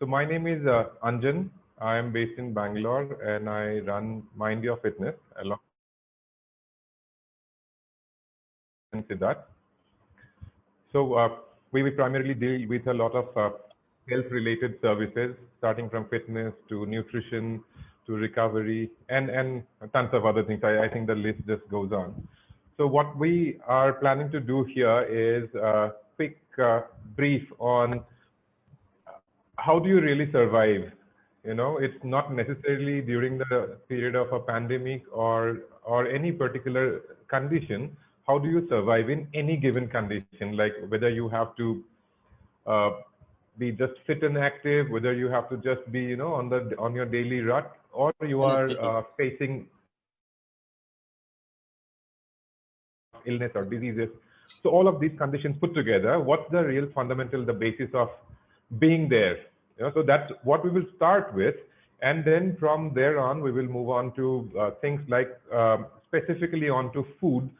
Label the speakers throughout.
Speaker 1: So my name is Anjan. I am based in Bangalore and I run Mind Your Fitness along with Siddharth. So we primarily deal with a lot of health-related services, starting from fitness to nutrition to recovery and tons of other things. I think the list just goes on. So what we are planning to do here is a quick brief on how do you really survive? You know, it's not necessarily during the period of a pandemic or any particular condition. How do you survive in any given condition? Like whether you have to uh, be just fit and active, whether you have to just be, you know, on your daily rut, or you
Speaker 2: Hello,
Speaker 1: are
Speaker 2: speaking.
Speaker 1: facing illness or diseases. So all of these conditions put together, what's the real fundamental, the basis of being there? You know, so that's what we will start with. And then from there on, we will move on to things like specifically onto food.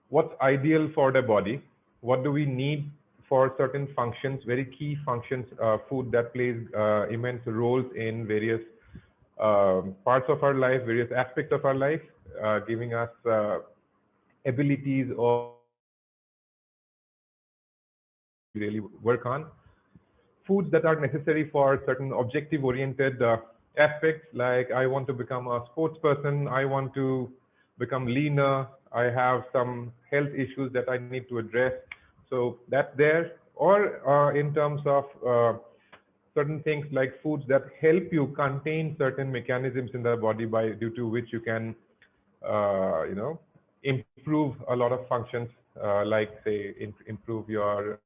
Speaker 1: What's ideal for the body? What do we need for certain functions, very key functions, food that plays immense roles in various parts of our life, various aspects of our life, giving us abilities or really work on. Foods that are necessary for certain objective oriented aspects, like I want to become a sports person, I want to become leaner, I have some health issues that I need to address. So that's there. Or in terms of certain things like foods that help you contain certain mechanisms in the body by due to which you can you know, improve a lot of functions, like say improve your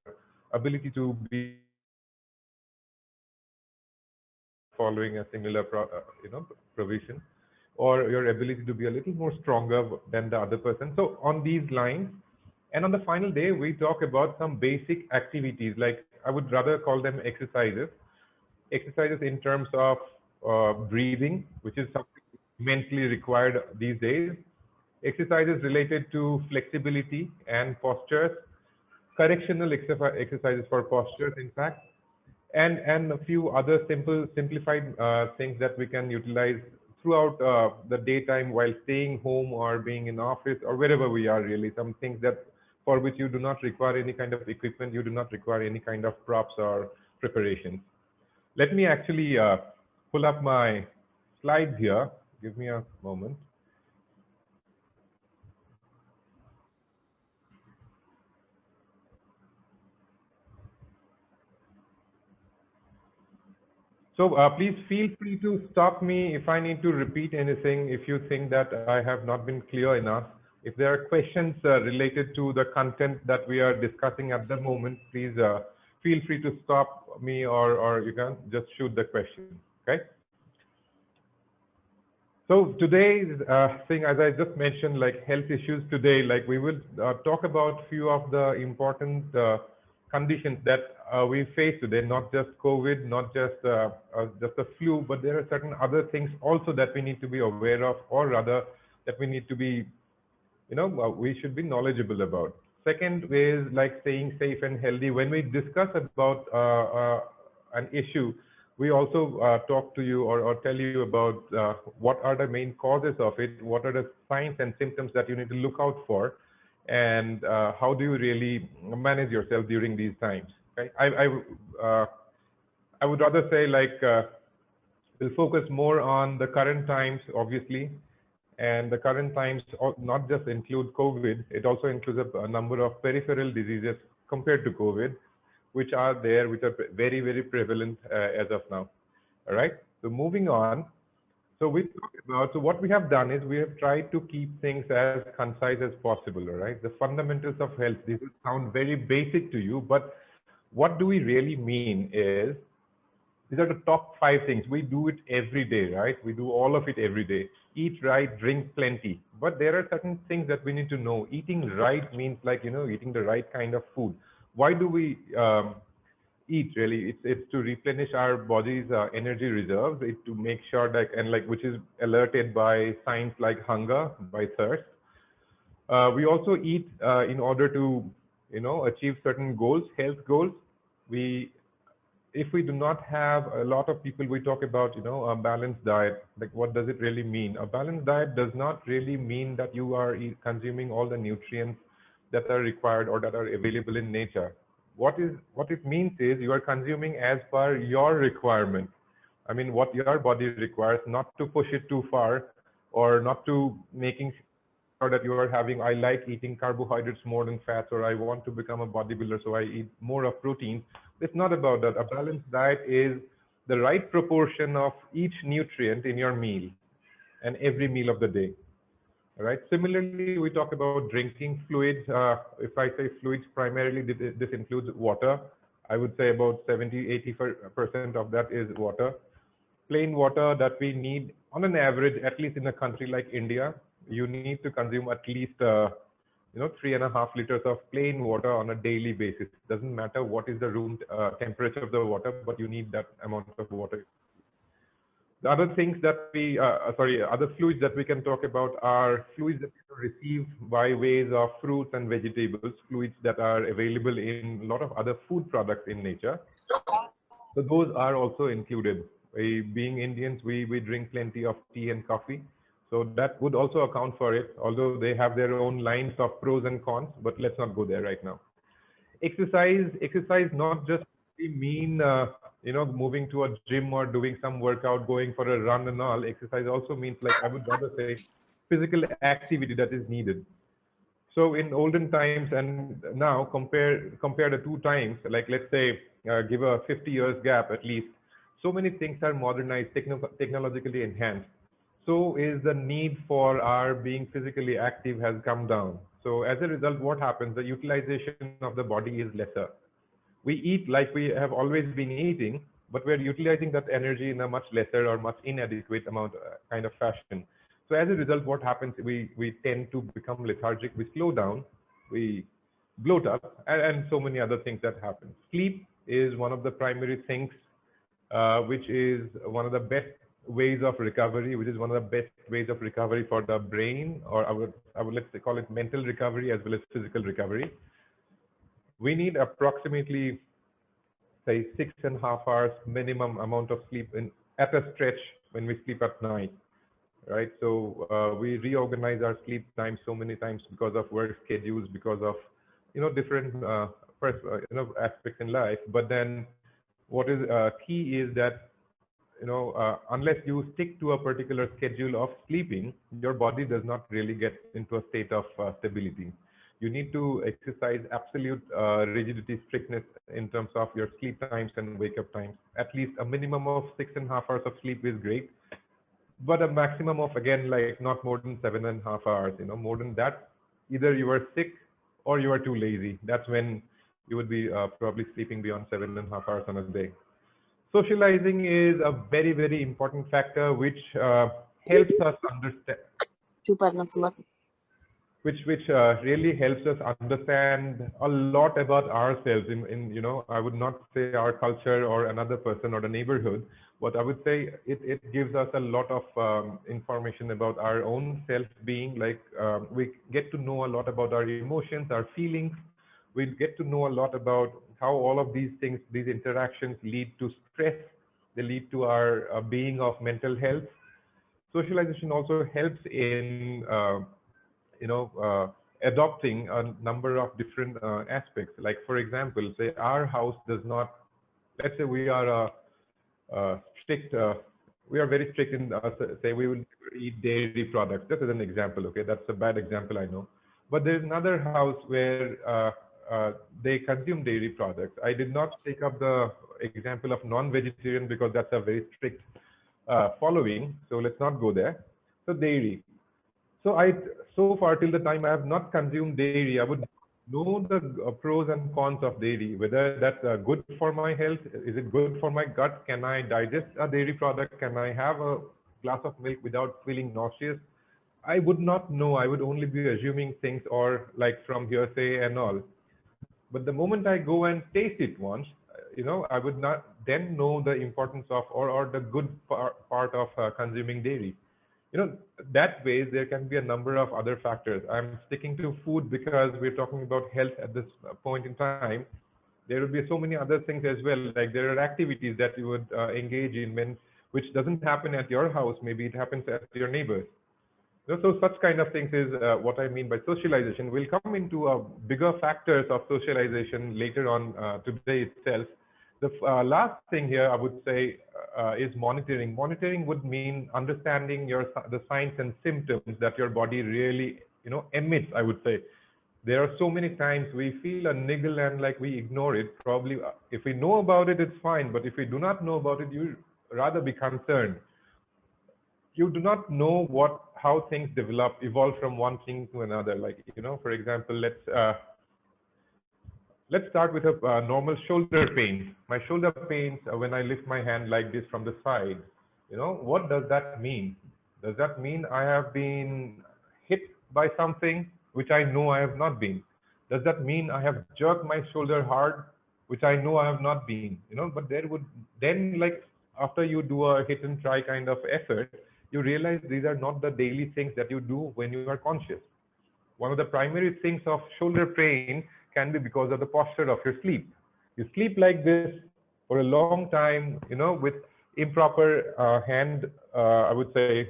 Speaker 1: ability to be following a similar you know, provision, or your ability to be a little more stronger than the other person. So on these lines, and on the final day, we talk about some basic activities, like I would rather call them exercises. Exercises in terms of breathing, which is something immensely required these days. Exercises related to flexibility and postures, correctional exercises for postures, in fact, and a few other simplified things that we can utilize throughout the daytime while staying home or being in office or wherever we are, really. Some things that for which you do not require any kind of equipment, you do not require any kind of props or preparations. Let me actually pull up my slides here. Give me a moment. So please feel free to stop me if I need to repeat anything, if you think that I have not been clear enough. If there are questions related to the content that we are discussing at the moment, please feel free to stop me, or you can just shoot the question, okay? So today's thing, as I just mentioned, like health issues today, like we will talk about few of the important conditions that we face today, not just COVID, not just the flu, but there are certain other things also that we need to be aware of, or rather that we need to be, you know, we should be knowledgeable about. Second is like staying safe and healthy. When we discuss about an issue, we also talk to you or tell you about what are the main causes of it, what are the signs and symptoms that you need to look out for, and how do you really manage yourself during these times. Okay? I would rather say like we'll focus more on the current times, obviously, and the current times not just include COVID, it also includes a number of peripheral diseases compared to COVID, which are there, which are very, very prevalent as of now. All right. So moving on. So we talked about, so what we have done is we have tried to keep things as concise as possible. All right. The fundamentals of health, this will sound very basic to you, but what do we really mean is these are the top 5 things. We do it every day, right? We do all of it every day. Eat right, drink plenty. But there are certain things that we need to know. Eating right means like, you know, eating the right kind of food. Why do we eat really? It's to replenish our body's energy reserves. It's to make sure that, and like, which is alerted by signs like hunger, by thirst. We also eat in order to, you know, achieve certain goals, health goals. We if we do not have a lot of people, we talk about, a balanced diet. Like, what does it really mean? A balanced diet does not really mean that you are consuming all the nutrients that are required or that are available in nature. What it means is you are consuming as per your requirement. I mean, what your body requires, not to push it too far, or not to making sure that you are having, I like eating carbohydrates more than fats, or I want to become a bodybuilder, so I eat more of protein. It's not about that. A balanced diet is the right proportion of each nutrient in your meal and every meal of the day. All right. Similarly, we talk about drinking fluids. If I say fluids, primarily this includes water. I would say about 70–80% of that is water. Plain water that we need on an average, at least in a country like India, you need to consume at least 3.5 liters of plain water on a daily basis. Doesn't matter what is the room temperature of the water, but you need that amount of water. The other things that other fluids that we can talk about are fluids that we receive by ways of fruits and vegetables, fluids that are available in a lot of other food products in nature. So those are also included. Being Indians, we drink plenty of tea and coffee. So that would also account for it, although they have their own lines of pros and cons, but let's not go there right now. Exercise not just mean, moving to a gym or doing some workout, going for a run and all. Exercise also means, like, I would rather say, physical activity that is needed. So in olden times and now, compare the two times, like, let's say, give a 50 years gap at least, so many things are modernized, technologically enhanced. So is the need for our being physically active has come down. So as a result, what happens? The utilization of the body is lesser. We eat like we have always been eating, but we're utilizing that energy in a much lesser or much inadequate amount kind of fashion. So as a result, what happens, we tend to become lethargic, we slow down, we bloat up, and so many other things that happen. Sleep is one of the primary things, which is one of the best ways of recovery, which is one of the best ways of recovery for the brain, or I would let's say call it mental recovery as well as physical recovery. We need approximately, say, 6.5 hours minimum amount of sleep at a stretch when we sleep at night, right? So we reorganize our sleep time so many times because of work schedules, because of different aspects in life. But then what is key is that unless you stick to a particular schedule of sleeping, your body does not really get into a state of stability. You need to exercise absolute rigidity, strictness in terms of your sleep times and wake up times. At least a minimum of 6.5 hours of sleep is great, but a maximum of, again, like, not more than 7.5 hours. More than that, either you are sick or you are too lazy. That's when you would be probably sleeping beyond 7.5 hours on a day. Socializing is a very, very important factor, which helps us understand, which really helps us understand a lot about ourselves. I would not say our culture or another person or the neighborhood, but I would say it gives us a lot of information about our own self-being. Like, we get to know a lot about our emotions, our feelings. We get to know a lot about how all of these things, these interactions, lead to stress. They lead to our being of mental health. Socialization also helps in adopting a number of different aspects. Like, for example, say our house does not, let's say we are strict, we are very strict in, say we will eat dairy products. Just as an example, okay, that's a bad example, I know. But there's another house where they consume dairy products. I did not take up the example of non-vegetarian because that's a very strict following. So let's not go there. So dairy. So far till the time I have not consumed dairy, I would know the pros and cons of dairy, whether that's good for my health, is it good for my gut, can I digest a dairy product, can I have a glass of milk without feeling nauseous? I would not know. I would only be assuming things, or like from hearsay and all. But the moment I go and taste it once, I would not then know the importance of, or the good part of consuming dairy. That way there can be a number of other factors. I'm sticking to food because we're talking about health at this point in time. There would be so many other things as well. Like there are activities that you would engage in which doesn't happen at your house. Maybe it happens at your neighbors. So such kind of things is what I mean by socialization. We'll come into bigger factors of socialization later on today itself. The last thing here I would say is monitoring. Monitoring would mean understanding the signs and symptoms that your body really emits, I would say. There are so many times we feel a niggle and like we ignore it. Probably if we know about it, it's fine. But if we do not know about it, you rather be concerned. You do not know how things evolve from one thing to another. Like, for example, let's start with a normal shoulder pain. My shoulder pains when I lift my hand like this from the side. What does that mean? Does that mean I have been hit by something which I know I have not been? Does that mean I have jerked my shoulder hard, which I know I have not been? But there would then, like, after you do a hit and try kind of effort, you realize these are not the daily things that you do when you are conscious. One of the primary things of shoulder pain can be because of the posture of your sleep. You sleep like this for a long time, with improper hand, I would say,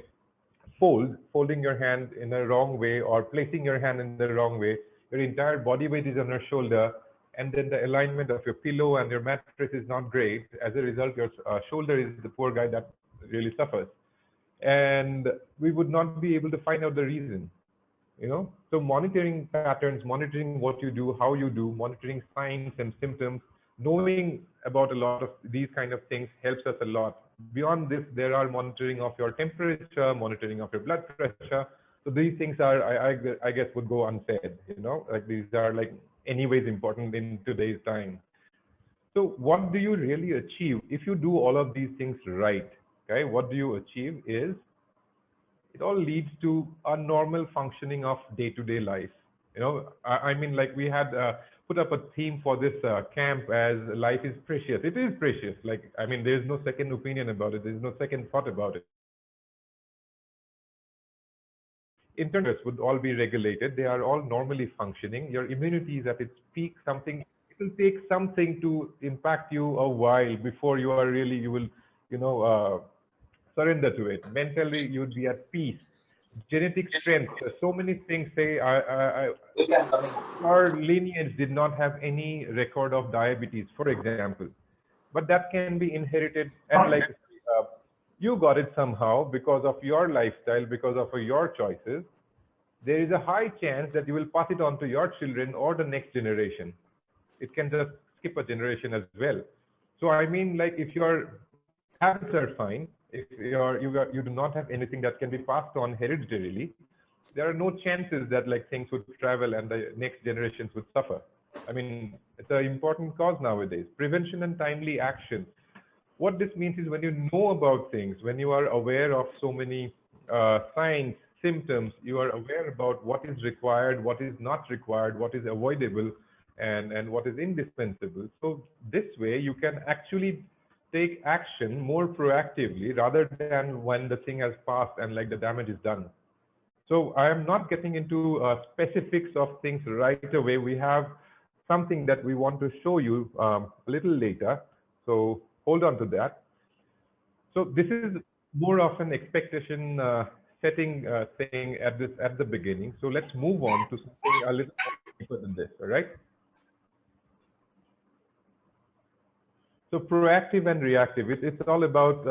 Speaker 1: folding your hand in a wrong way or placing your hand in the wrong way. Your entire body weight is on your shoulder, and then the alignment of your pillow and your mattress is not great. As a result, your shoulder is the poor guy that really suffers. And we would not be able to find out the reason. So monitoring patterns, monitoring what you do, how you do, monitoring signs and symptoms, knowing about a lot of these kind of things helps us a lot. Beyond this, there are monitoring of your temperature, monitoring of your blood pressure. So these things are, I guess, would go unsaid. Like these are like anyways important in today's time. So what do you really achieve if you do all of these things right? Okay, what do you achieve is it all leads to a normal functioning of day-to-day life. I mean, like we had put up a theme for this camp as life is precious. It is precious. Like, I mean, there's no second opinion about it. There's no second thought about it. Internal would all be regulated. They are all normally functioning. Your immunity is at its peak. It will take something to impact you a while before you will surrender to it. Mentally, you'd be at peace. Genetic strength. So many things say our lineage did not have any record of diabetes, for example, but that can be inherited and like you got it somehow because of your lifestyle, because of your choices. There is a high chance that you will pass it on to your children or the next generation. It can just skip a generation as well. So I mean, like if your habits are fine, if you do not have anything that can be passed on hereditarily, there are no chances that like things would travel and the next generations would suffer. I mean, it's an important cause nowadays. Prevention and timely action. What this means is when you know about things, when you are aware of so many signs, symptoms, you are aware about what is required, what is not required, what is avoidable, and what is indispensable. So this way you can actually take action more proactively rather than when the thing has passed and like the damage is done. So I am not getting into specifics of things right away. We have something that we want to show you a little later. So hold on to that. So this is more of an expectation setting thing at the beginning. So let's move on to something a little more deeper than this. All right. So proactive and reactive. It's all about.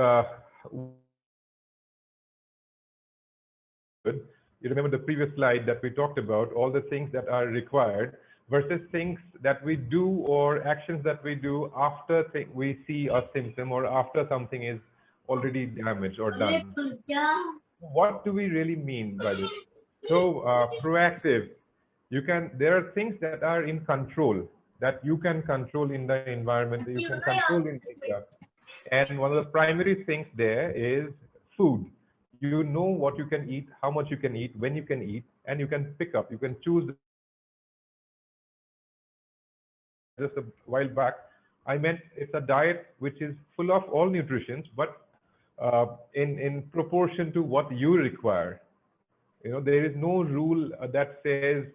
Speaker 1: You remember the previous slide that we talked about, all the things that are required versus things that we do or actions that we do after we see a symptom or after something is already damaged or done. What do we really mean by this? So proactive, there are things that are in control, that you can control in the environment, that you can control in nature. And one of the primary things there is food. You know what you can eat, how much you can eat, when you can eat, and you can pick up, you can choose. Just a while back, I meant it's a diet which is full of all nutrients, but in proportion to what you require. There is no rule that says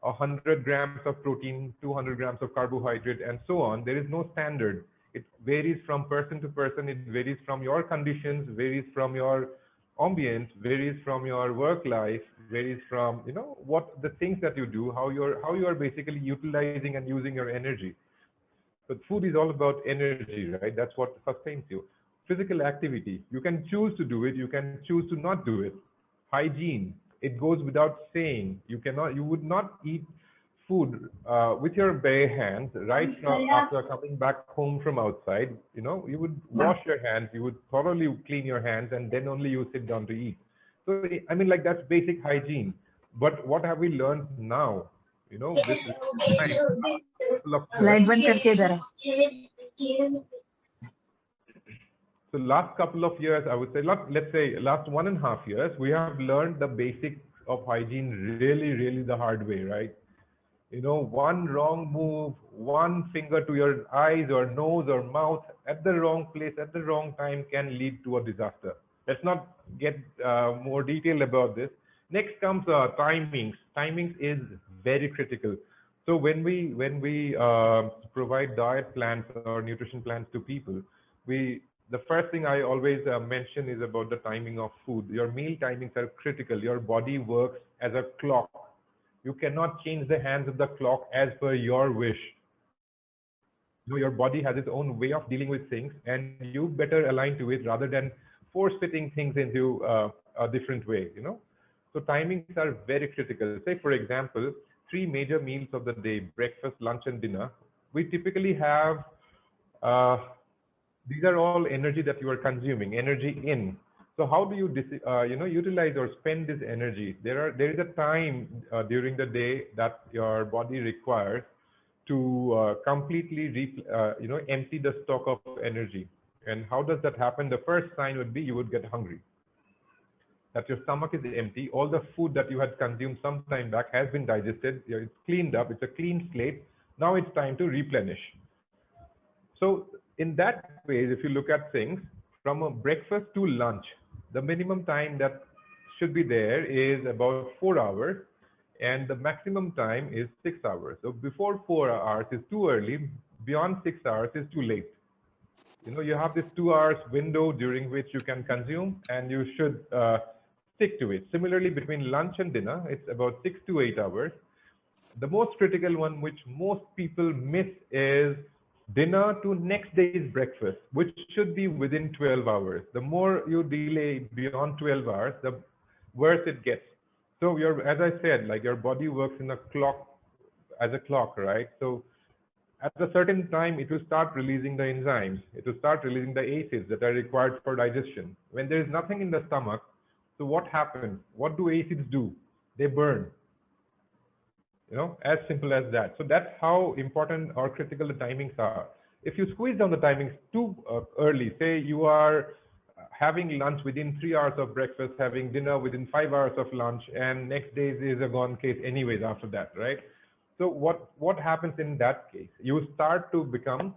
Speaker 1: 100 grams of protein, 200 grams of carbohydrate, and so on. There is no standard. It varies from person to person. It varies from your conditions, varies from your ambience, varies from your work life, varies from, you know, what the things that you do, how you are basically utilizing and using your energy. But food is all about energy, right? That's what sustains you. Physical activity, you can choose to do it, you can choose to not do it. Hygiene, it goes without saying. You would not eat food with your bare hands right after coming back home from outside. You know, you would wash your hands, you would thoroughly clean your hands, and then only you sit down to eat. So, I mean, like that's basic hygiene. But what have we learned now? You know, with time, couple of years.
Speaker 2: Light बंद करके इधर आ।
Speaker 1: So last couple of years, I would say, let's say last 1.5 years, we have learned the basics of hygiene really, really the hard way, right? You know, one wrong move, one finger to your eyes or nose or mouth at the wrong place at the wrong time can lead to a disaster. Let's not get more detailed about this. Next comes timings. Timings is very critical. So when we provide diet plans or nutrition plans to people, the first thing I always mention is about the timing of food. Your meal timings are critical. Your body works as a clock. You cannot change the hands of the clock as per your wish. You know, your body has its own way of dealing with things, and you better align to it rather than force fitting things into a different way, you know. So timings are very critical. Say, for example, 3 major meals of the day, breakfast, lunch, and dinner. We typically have, uh, these are all energy that you are consuming, energy in. So how do you, you know, utilize or spend this energy? There is a time during the day that your body requires to completely, you know, empty the stock of energy. And how does that happen? The first sign would be you would get hungry. That your stomach is empty. All the food that you had consumed some time back has been digested. It's cleaned up. It's a clean slate. Now it's time to replenish. So in that way, if you look at things from a breakfast to lunch, the minimum time that should be there is about 4 hours, and the maximum time is 6 hours. So before 4 hours is too early, beyond 6 hours is too late. You know, you have this 2 hours window during which you can consume, and you should stick to it. Similarly, between lunch and dinner, it's about 6 to 8 hours. The most critical one, which most people miss, is dinner to next day's breakfast, which should be within 12 hours. The more you delay beyond 12 hours, the worse it gets. So as I said, like your body works in a clock, as a clock, right? So at a certain time, it will start releasing the enzymes. It will start releasing the acids that are required for digestion. When there is nothing in the stomach, so what happens? What do acids do? They burn. You know, as simple as that. So that's how important or critical the timings are. If you squeeze down the timings too early, say you are having lunch within 3 hours of breakfast, having dinner within 5 hours of lunch, and next day is a gone case anyways after that, right? So what happens in that case? You start to become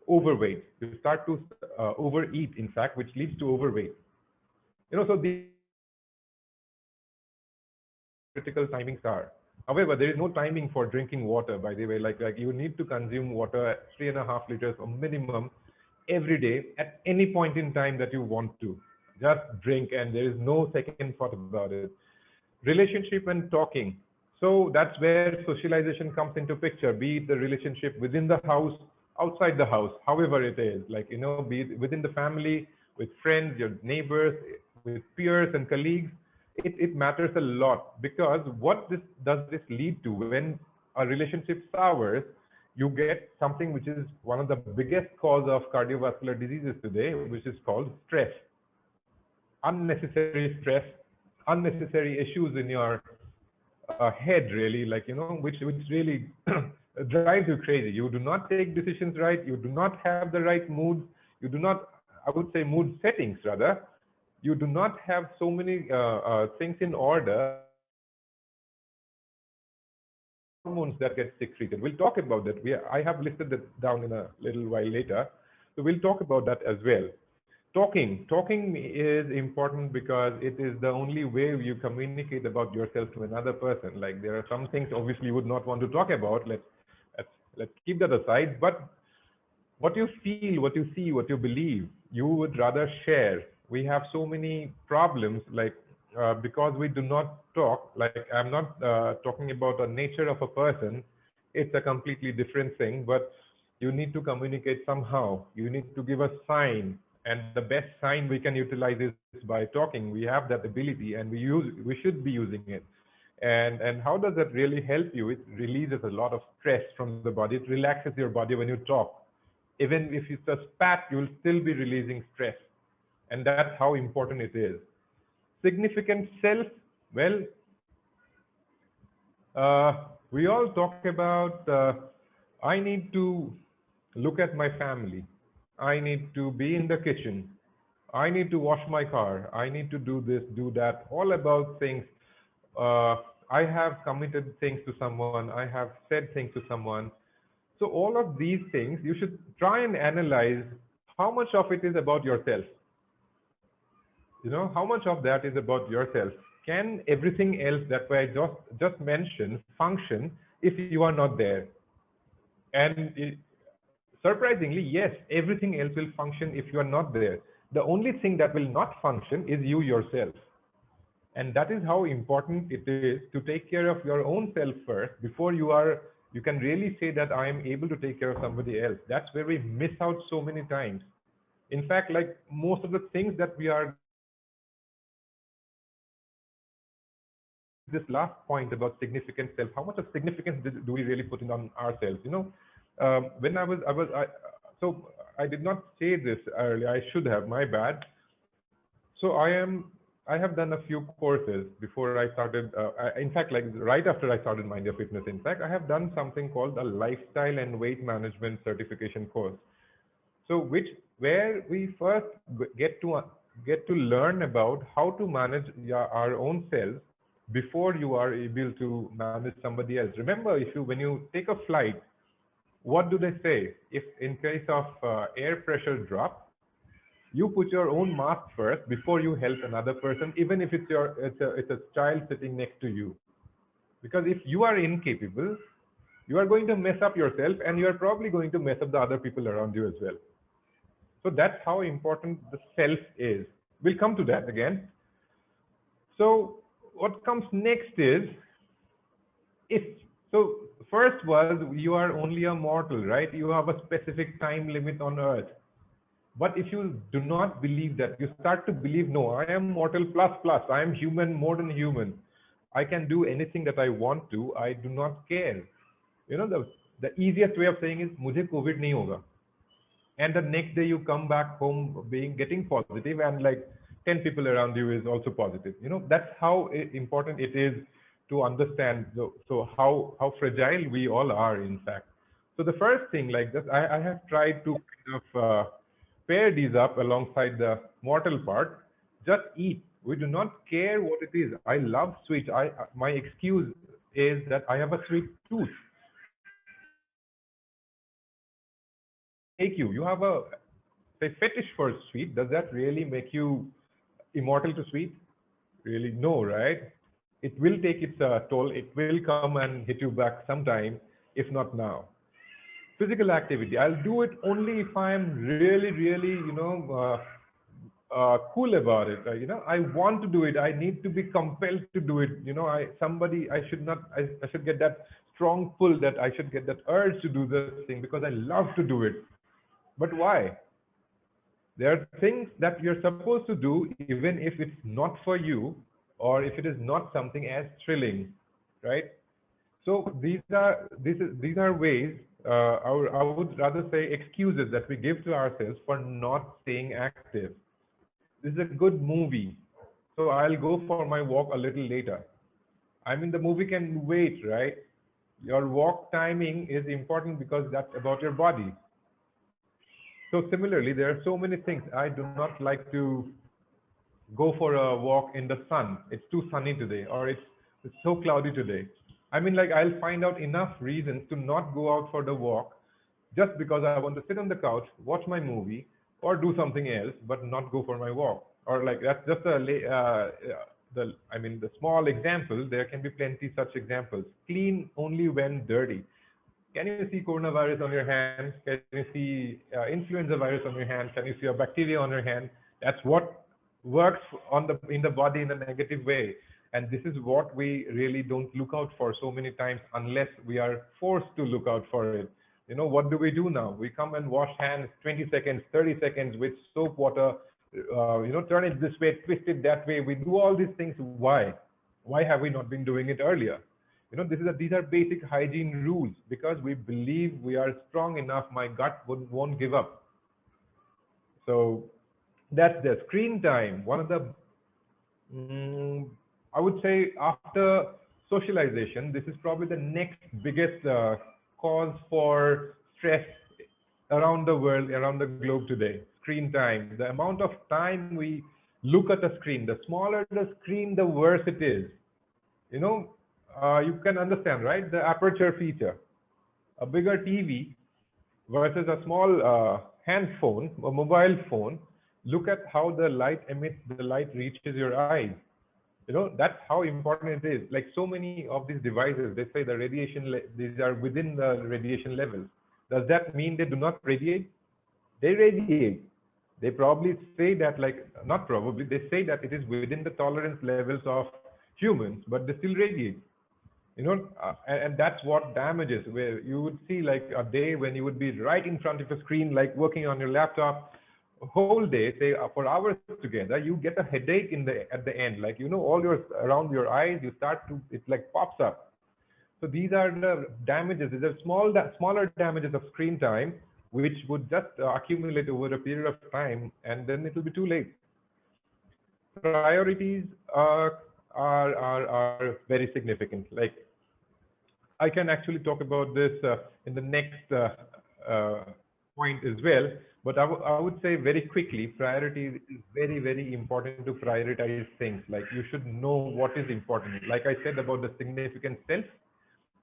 Speaker 1: overweight. You start to overeat, in fact, which leads to overweight. You know, so these critical timings are. However, there is no timing for drinking water, by the way. Like you need to consume water at 3.5 liters or minimum every day at any point in time that you want to. Just drink, and there is no second thought about it. Relationship and talking. So that's where socialization comes into picture, be it the relationship within the house, outside the house, however it is, like, you know, be it within the family, with friends, your neighbors, with peers and colleagues. It matters a lot, because what does this lead to? When a relationship sours, you get something which is one of the biggest cause of cardiovascular diseases today, which is called stress. Unnecessary stress, unnecessary issues in your head, really, like, you know, which really drives you crazy. You do not take decisions right. You do not have the right mood. You do not, I would say, mood settings rather. You do not have so many things in order. Hormones that get secreted. We'll talk about that. I have listed that down in a little while later. So we'll talk about that as well. Talking is important because it is the only way you communicate about yourself to another person. Like there are some things obviously you would not want to talk about. Let's keep that aside. But what you feel, what you see, what you believe, you would rather share. We have so many problems, like because we do not talk. Like I'm not talking about the nature of a person. It's a completely different thing. But you need to communicate somehow. You need to give a sign, and the best sign we can utilize is by talking. We have that ability, and we should be using it. And how does that really help you? It releases a lot of stress from the body. It relaxes your body when you talk. Even if you just spat, you'll still be releasing stress. And that's how important it is. Significant self, well, we all talk about I need to look at my family. I need to be in the kitchen. I need to wash my car. I need to do this, do that. All about things. Uh, I have committed things to someone. I have said things to someone. So all of these things, you should try and analyze how much of it is about yourself. How much of that is about yourself? Can everything else that I just mentioned function if you are not there? And surprisingly, yes, everything else will function if you are not there. The only thing that will not function is you yourself. And that is how important it is to take care of your own self first before you can really say that I am able to take care of somebody else. That's where we miss out so many times. In fact, like most of the things that we are going to talk about, this last point about significant self, how much of significance do we really put in on ourselves? When so I did not say this earlier. I should have. My bad. So I have done a few courses before I started. In fact, like right after I started Mind Your Fitness. In fact, I have done something called a lifestyle and weight management certification course. So where we first get to learn about how to manage our own selves before you are able to manage somebody else. Remember, when you take a flight, what do they say? If in case of air pressure drop, you put your own mask first before you help another person, even if it's a child sitting next to you. Because if you are incapable, you are going to mess up yourself, and you are probably going to mess up the other people around you as well. So that's how important the self is. We'll come to that again. So what comes next is, if so first was you are only a mortal, right? You have a specific time limit on earth. But if you do not believe that, you start to believe, no, I am mortal plus plus, I am human more than human. I can do anything that I want to. I do not care. The easiest way of saying is, mujhe COVID nahi hoga. And the next day you come back home getting positive, and like 10 people around you is also positive. That's how important it is to understand. So how fragile we all are, in fact. So the first thing, like this, I have tried to kind of pair these up alongside the mortal part. Just eat. We do not care what it is. I love sweets. My excuse is that I have a sweet tooth. What does that make you? You have a, say, fetish for sweet. Does that really make you immortal to sweet? Really, no, right? It will take its toll. It will come and hit you back sometime, if not now. Physical activity, I'll do it only if I'm really, really, cool about it. I want to do it. I need to be compelled to do it. I should not, I should get that strong pull, that I should get that urge to do this thing because I love to do it. But why? There are things that you're supposed to do even if it's not for you, or if it is not something as thrilling, right? So these are ways, I would rather say excuses that we give to ourselves for not staying active. This is a good movie, so I'll go for my walk a little later. I mean, the movie can wait, right? Your walk timing is important because that's about your body. So similarly, there are so many things. I do not like to go for a walk in the sun. It's too sunny today, or it's so cloudy today. I mean, like, I'll find out enough reasons to not go out for the walk just because I want to sit on the couch, watch my movie, or do something else, but not go for my walk. Or like that's just the small example. There can be plenty such examples. Clean only when dirty. Can you see coronavirus on your hand? Can you see influenza virus on your hand? Can you see a bacteria on your hand? That's what works on the in the body in a negative way. And this is what we really don't look out for so many times unless we are forced to look out for it. You know, what do we do now? We come and wash hands 20 seconds, 30 seconds with soap water, turn it this way, twist it that way. We do all these things. Why? Why have we not been doing it earlier? These are basic hygiene rules because we believe we are strong enough. My gut won't give up. So that's the screen time. One of the, I would say, after socialization, this is probably the next biggest cause for stress around the world, around the globe today. Screen time. The amount of time we look at the screen, the smaller the screen, the worse it is. You can understand, right? The aperture feature. A bigger TV versus a small hand phone, a mobile phone. Look at how the light emits, the light reaches your eyes. That's how important it is. Like so many of these devices, they say the radiation, these are within the radiation levels. Does that mean they do not radiate? They radiate. They probably say that, like, not probably, they say that it is within the tolerance levels of humans, but they still radiate. And that's what damages, where you would see like a day when you would be right in front of a screen, like working on your laptop, whole day, say for hours together, you get a headache at the end, like all your around your eyes, you start to, it like pops up. So these are the damages. These are smaller damages of screen time, which would just accumulate over a period of time, and then it will be too late. Priorities are very significant. Like I can actually talk about this in the next point as well. But I would say very quickly, priority is very, very important to prioritize things. Like you should know what is important. Like I said about the significant self,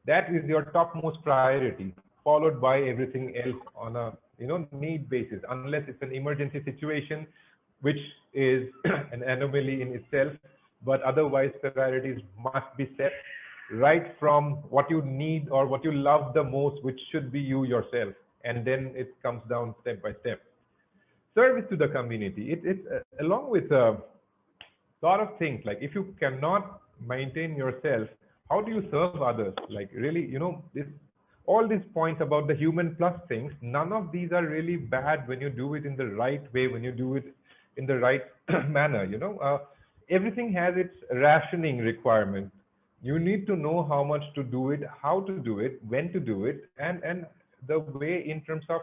Speaker 1: that is your topmost priority, followed by everything else on a need basis, unless it's an emergency situation, which is an anomaly in itself. But otherwise, priorities must be set right from what you need or what you love the most, which should be you yourself. And then it comes down step by step. Service to the community. It's along with a lot of things. Like if you cannot maintain yourself, how do you serve others? Like really, all these points about the human plus things, none of these are really bad when you do it in the right way, when you do it in the right manner. Everything has its rationing requirement. You need to know how much to do it, how to do it, when to do it, and the way in terms of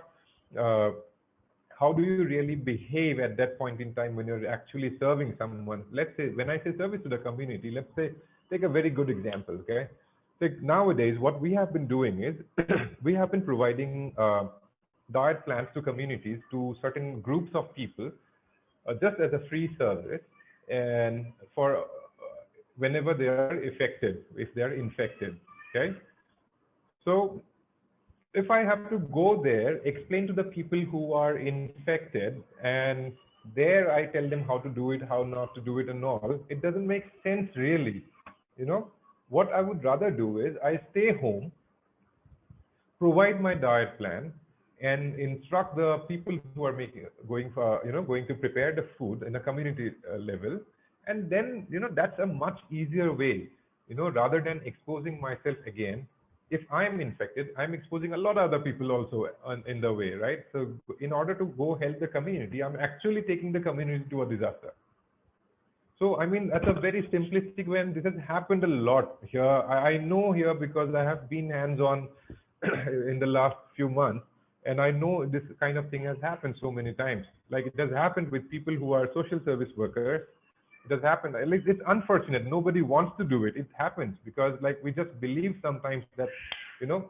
Speaker 1: how do you really behave at that point in time when you're actually serving someone. Let's say, when I say service to the community, let's say, take a very good example, okay? Like nowadays, what we have been doing is we have been providing diet plans to communities, to certain groups of people, just as a free service, and for whenever they are affected, if they are infected, okay? So if I have to go there, explain to the people who are infected, and there I tell them how to do it, how not to do it and all, it doesn't make sense really. What I would rather do is I stay home, provide my diet plan, and instruct the people who are going to prepare the food in a community level. And then, that's a much easier way, rather than exposing myself again. If I'm infected, I'm exposing a lot of other people also in the way, right? So in order to go help the community, I'm actually taking the community to a disaster. So, that's a very simplistic way, and this has happened a lot here. I know here because I have been hands-on in the last few months, and I know this kind of thing has happened so many times. Like it has happened with people who are social service workers. It has happened. At least it's unfortunate. Nobody wants to do it. It happens because like we just believe sometimes that,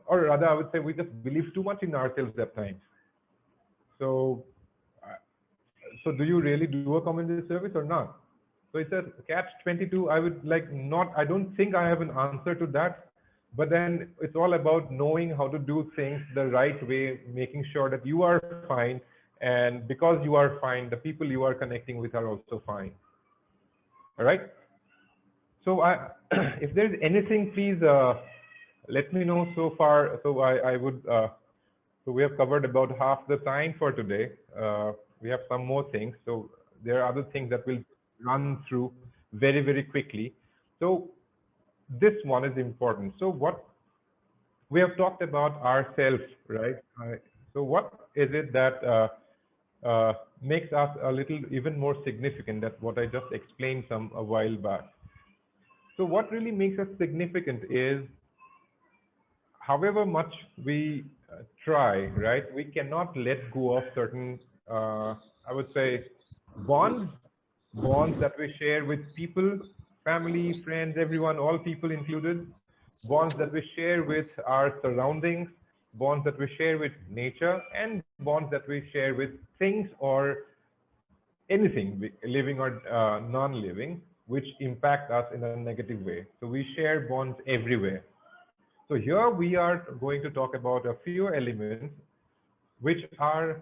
Speaker 1: or rather I would say we just believe too much in ourselves at times. So do you really do a community service or not? So it's a catch-22. I don't think I have an answer to that, but then it's all about knowing how to do things the right way, making sure that you are fine, And because you are fine, the people you are connecting with are also fine. All right. So if there's anything, please let me know so far. So I would, so we have covered about half the time for today. We have some more things. So there are other things that we'll run through very, very quickly. So this one is important. So what we have talked about ourselves, right? So what is it that makes us a little even more significant than what I just explained a while back? So what really makes us significant is however much we try, right? We cannot let go of certain, I would say, bonds, bonds that we share with people, family, friends, everyone, all people included, bonds that we share with our surroundings, bonds that we share with nature, and bonds that we share with things or anything, living or non-living, which impact us in a negative way. So we share bonds everywhere. So here we are going to talk about a few elements which are,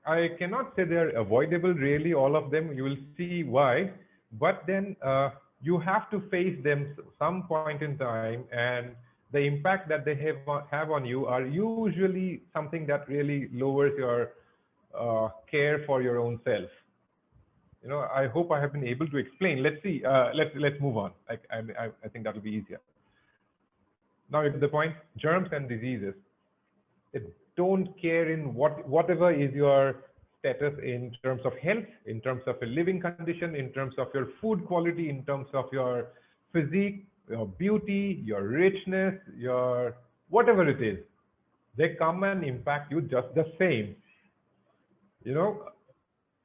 Speaker 1: I cannot say they're avoidable really, all of them, you will see why, but then you have to face them some point in time, and the impact that they have on you are usually something that really lowers your care for your own self. You know, I hope I have been able to explain. Let's see, let's move on. I think that'll be easier. Now, the point, germs and diseases, they don't care in whatever is your status in terms of health, in terms of a living condition, in terms of your food quality, in terms of your physique, your beauty, your richness, your whatever it is. They come and impact you just the same. You know,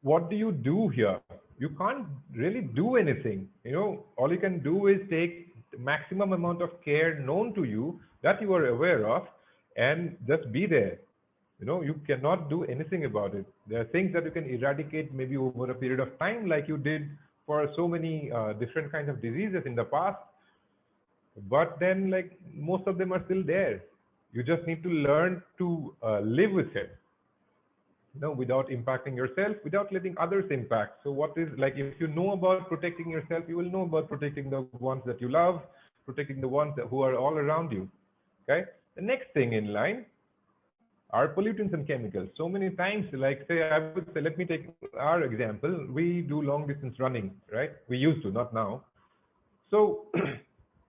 Speaker 1: what do you do here? You can't really do anything. You know, all you can do is take the maximum amount of care known to you that you are aware of and just be there. You know, you cannot do anything about it. There are things that you can eradicate maybe over a period of time, like you did for so many different kinds of diseases in the past. But then, like, most of them are still there. You just need to learn to live with it, you know, without impacting yourself, without letting others impact. So what is, like, if you know about protecting yourself, you will know about protecting the ones that you love, protecting the ones who are all around you. Okay. The next thing in line are pollutants and chemicals. So many times, like, say, I would say, let me take our example. We do long distance running, right? We used to, not now. So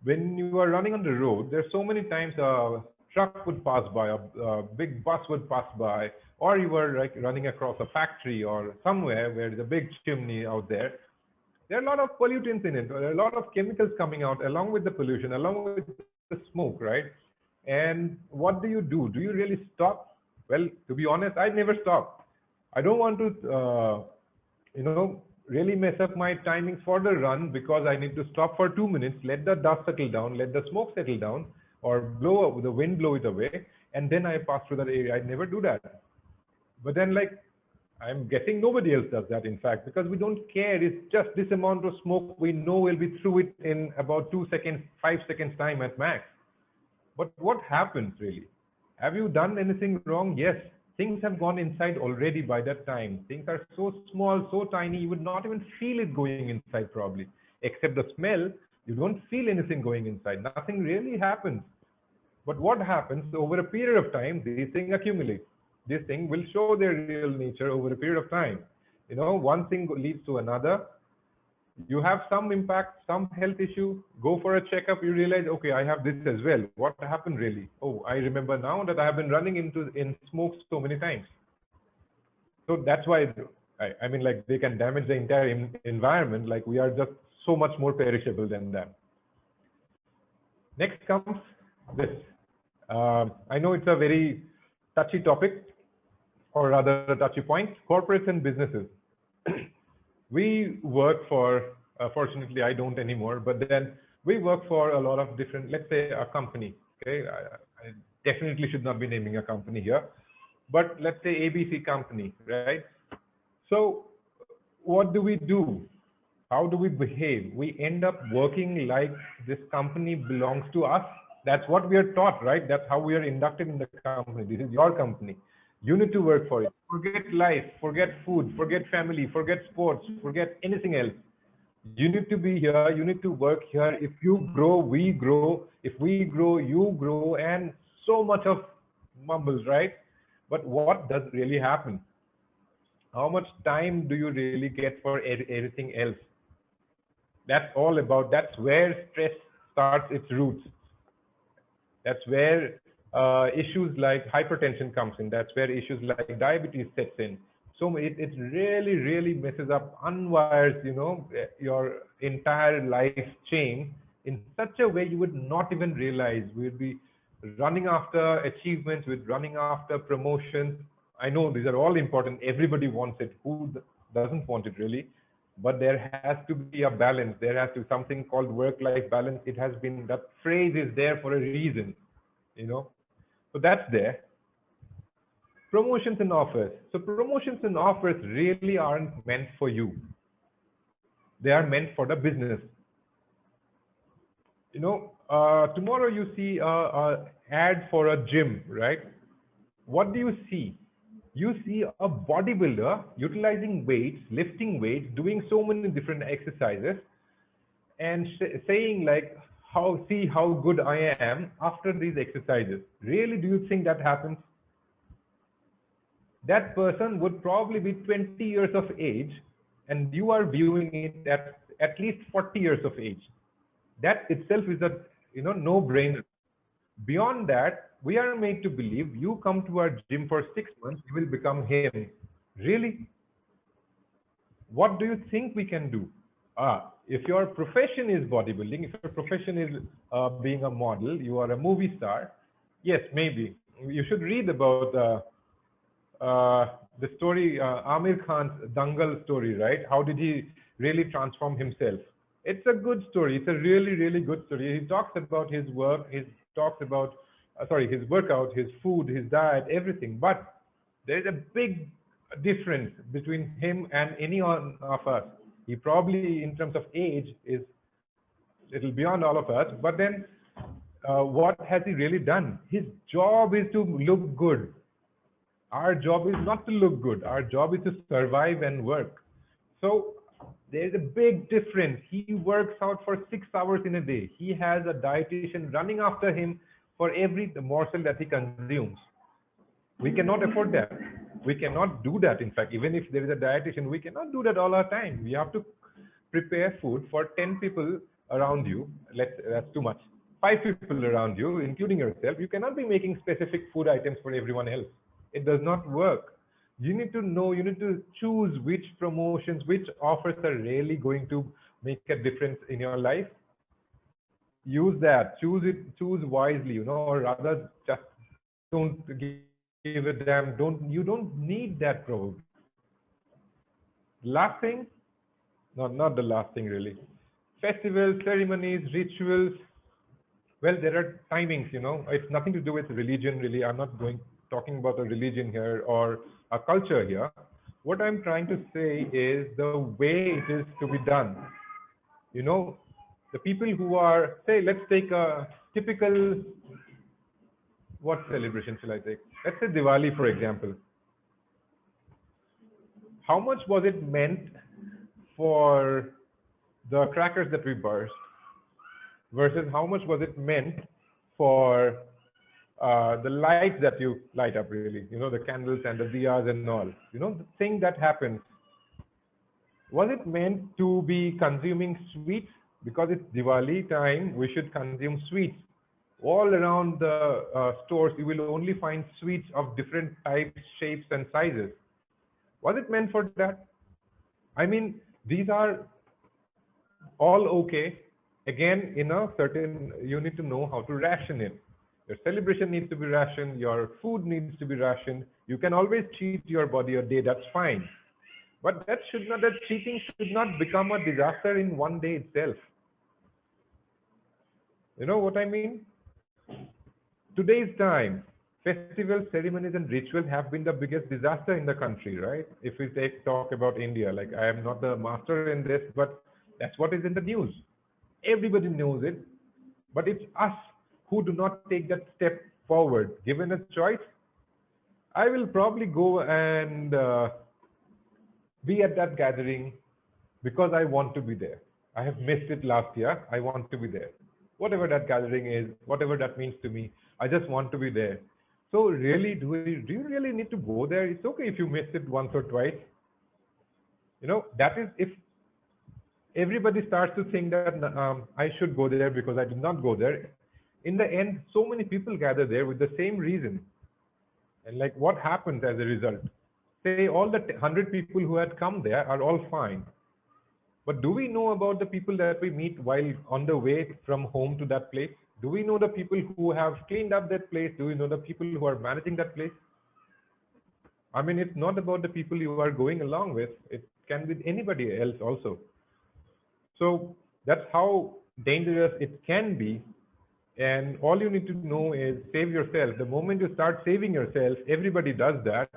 Speaker 1: when you are running on the road, there's so many times a truck would pass by, a big bus would pass by, or you were like running across a factory or somewhere where there's a big chimney out there. There are a lot of pollutants in it. There are a lot of chemicals coming out along with the pollution, along with the smoke, right? And what do? Do you really stop? Well, to be honest, I never stop. I don't want to, you know, really mess up my timings for the run because I need to stop for 2 minutes, let the dust settle down, let the smoke settle down, or the wind blow it away, and then I pass through that area. I never do that. But then, like, I'm guessing nobody else does that, in fact, because we don't care. It's just this amount of smoke. We know we'll be through it in about 2 seconds, 5 seconds time at max. But what happens really? Have you done anything wrong? Yes. Things have gone inside already by that time. Things are so small, so tiny, you would not even feel it going inside probably. Except the smell, you don't feel anything going inside. Nothing really happens. But what happens over a period of time, these things accumulate. This thing will show their real nature over a period of time. You know, one thing leads to another. You have some impact, some health issue, go for a checkup, you realize, okay, I have this as well. What happened really? Oh, I remember now that I have been running in smoke so many times. So that's why, I mean, like, they can damage the entire environment. Like, we are just so much more perishable than them. Next comes this. I know it's a very touchy topic, or rather a touchy point, corporates and businesses. We work for, fortunately I don't anymore, but then we work for a lot of different, let's say a company, okay? I definitely should not be naming a company here, but let's say ABC company, right? So what do? How do we behave? We end up working like this company belongs to us. That's what we are taught, right? That's how we are inducted in the company. This is your company. You need to work for it. Forget life, forget food, forget family, forget sports, forget anything else. You need to be here, you need to work here. If you grow, we grow. If we grow, you grow, and so much of mumbles, right? But what does really happen? How much time do you really get for everything else? That's all about, that's where stress starts its roots. That's where issues like hypertension comes in. That's where issues like diabetes sets in. So it really, really messes up, unwires, your entire life chain in such a way you would not even realize. We'd be running after achievements, with running after promotions. I know these are all important. Everybody wants it. Who doesn't want it really? But there has to be a balance. There has to be something called work-life balance. It has been, that phrase is there for a reason, you know. So that's there. Promotions and offers. So promotions and offers really aren't meant for you. They are meant for the business. Tomorrow you see a ad for a gym, right? What do you see? You see a bodybuilder utilizing weights, lifting weights, doing so many different exercises, and saying like, see how good I am after these exercises. Really, do you think that happens? That person would probably be 20 years of age, and you are viewing it at least 40 years of age. That itself is a no-brainer. Beyond that, we are made to believe you come to our gym for 6 months, you will become him. Really? What do you think we can do? If your profession is bodybuilding, if your profession is being a model, you are a movie star, yes, maybe. You should read about the story, Amir Khan's Dangal story, right? How did he really transform himself? It's a good story. It's a really, really good story. He talks about his work, talks about, his workout, his food, his diet, everything. But there is a big difference between him and any one of us. He probably, in terms of age, is little beyond all of us. But then, what has he really done? His job is to look good. Our job is not to look good. Our job is to survive and work. So there's a big difference. He works out for 6 hours in a day. He has a dietitian running after him for every morsel that he consumes. We cannot afford that. We cannot do that. In fact, even if there is a dietitian, we cannot do that all our time. We have to prepare food for 10 people around you. That's too much. 5 people around you, including yourself. You cannot be making specific food items for everyone else. It does not work. You need to know, you need to choose which promotions, which offers are really going to make a difference in your life. Use that, choose wisely, or rather just don't give a damn, you don't need that probably. Last thing, not the last thing really. Festivals, ceremonies, rituals. Well, there are timings, it's nothing to do with religion really. I'm not talking about a religion here or a culture here. What I'm trying to say is the way it is to be done. The people who are, say, let's take a typical, what celebration shall I take? Let's say Diwali, for example. How much was it meant for the crackers that we burst versus how much was it meant for the lights that you light up, really, the candles and the diyas and all, the thing that happens. Was it meant to be consuming sweets? Because it's Diwali time, we should consume sweets. All around the stores, you will only find sweets of different types, shapes, and sizes. Was it meant for that? I mean, these are all okay. Again, in a certain, you need to know how to ration it. Your celebration needs to be rationed. Your food needs to be rationed. You can always cheat your body a day. That's fine. But that cheating should not become a disaster in one day itself. You know what I mean? Today's time, festivals, ceremonies, and rituals have been the biggest disaster in the country, right? If we talk about India, like I am not the master in this, but that's what is in the news. Everybody knows it, but it's us who do not take that step forward. Given a choice, I will probably go and be at that gathering because I want to be there. I have missed it last year. I want to be there. Whatever that gathering is, whatever that means to me, I just want to be there. So really, do you really need to go there? It's okay if you miss it once or twice. That is if everybody starts to think that I should go there because I did not go there. In the end, so many people gather there with the same reason. And like what happens as a result? Say all the 100 people who had come there are all fine. But do we know about the people that we meet while on the way from home to that place? Do we know the people who have cleaned up that place? Do we know the people who are managing that place? I mean, it's not about the people you are going along with. It can be anybody else also. So that's how dangerous it can be. And all you need to know is save yourself. The moment you start saving yourself, everybody does that.